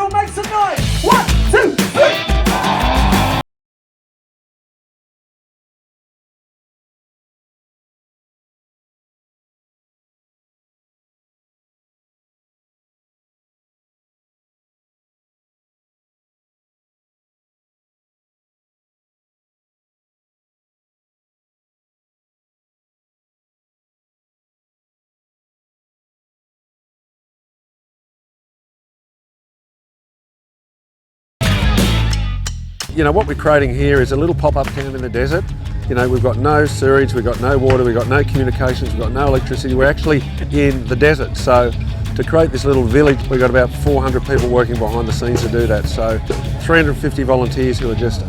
Central, make some noise! 1, 2, 3! You know, what we're creating here is a little pop-up town in the desert. You know, we've got no sewage, we've got no water, we've got no communications, we've got no electricity. We're actually in the desert. So to create this little village, we've got about 400 people working behind the scenes to do that. So 350 volunteers who are just